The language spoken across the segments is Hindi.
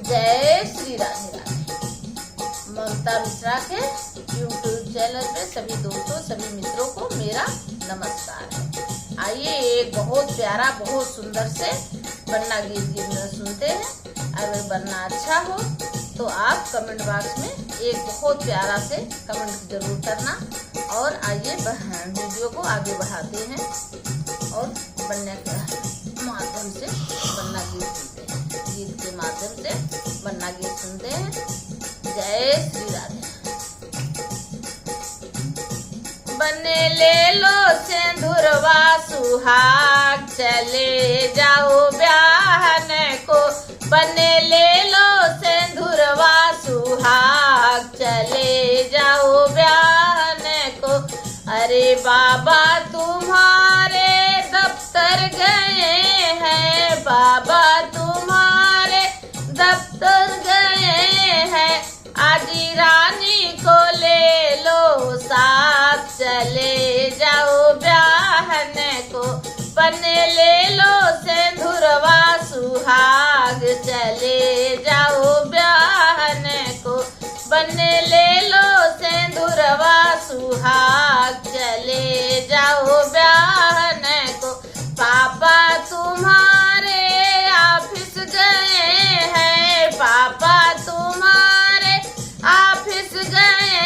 जय श्री राधे राधे। ममता मिश्रा के यूट्यूब चैनल पे सभी दोस्तों सभी मित्रों को मेरा नमस्कार है। आइए एक बहुत प्यारा बहुत सुंदर से बन्ना गीत सुनते हैं। अगर बन्ना अच्छा हो तो आप कमेंट बॉक्स में एक बहुत प्यारा से कमेंट जरूर करना। और आइए वीडियो को आगे बढ़ाते हैं और बन्ने के माध्यम से बन्ना गीत सुनते हैं। गीत के माध्यम से बन्ना गीत सुनते हैं। जय श्री राधे। बने ले लो सिंदूरवा सुहाग, चले जाओ ब्याहन को। बने ले लो सिंदूरवा सुहाग, चले जाओ ब्याहन को। अरे बाबा तुम्हारे दफ्तर गए हैं, बाबा तुम्हारे दफ्तर गए हैं। आजी रानी को ले लो साथ, चले जाओ ब्याहन को। बने ले लो सिंदूरवा सुहाग, चले जाओ ब्याहन को। बने ले लो सिंदूरवा सुहाग, चले जाओ ब्याहन को। पापा तुम्हारे ऑफिस गए हैं, पापा तुम्हारे ऑफिस गए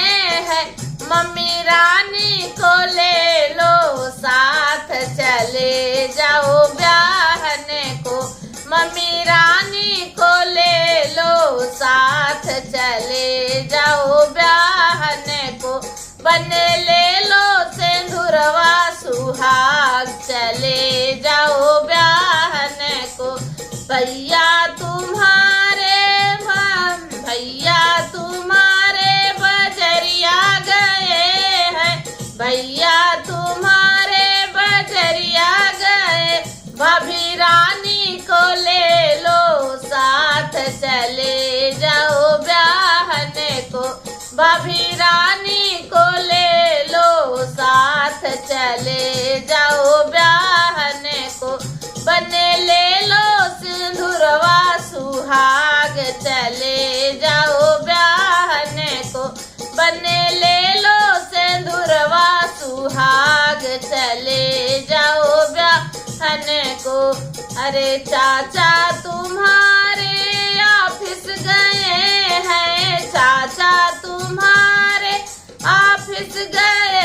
हैं। मम्मी रानी को ले लो साथ, चले जाओ ब्याहन को। मम्मी रानी को ले लो साथ, चले जाओ ब्याहन को। बने ले लो सिंदूरवा सुहाग, चले जाओ ब्याहन को। भैया तुम्हारे बजरिया गए हैं, भैया तुम्हारे बजरिया गए। भाभी रानी को ले लो साथ, चले जाओ ब्याहन को। भाभी रानी को ले लो साथ, चले जाओ ब्याहन को। बने ले लो सिंदूरवा सुहाग, चले जाओ ब्याहन को। बने ले लो सिंदूरवा सुहाग, चले जाओ ब्याहन को। अरे चाचा तुम्हारे ऑफिस गए हैं, चाचा तुम्हारे ऑफिस गए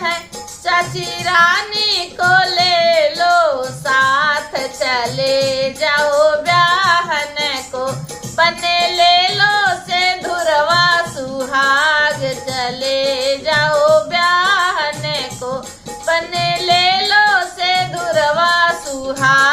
हैं। चाची रानी को ले लो साथ, चले जाओ ब्याहन को। बने ले लो सिंदूरवा सुहाग, चले जाओ ब्याहन को। बने ले लो सिंदूरवा सुहाग।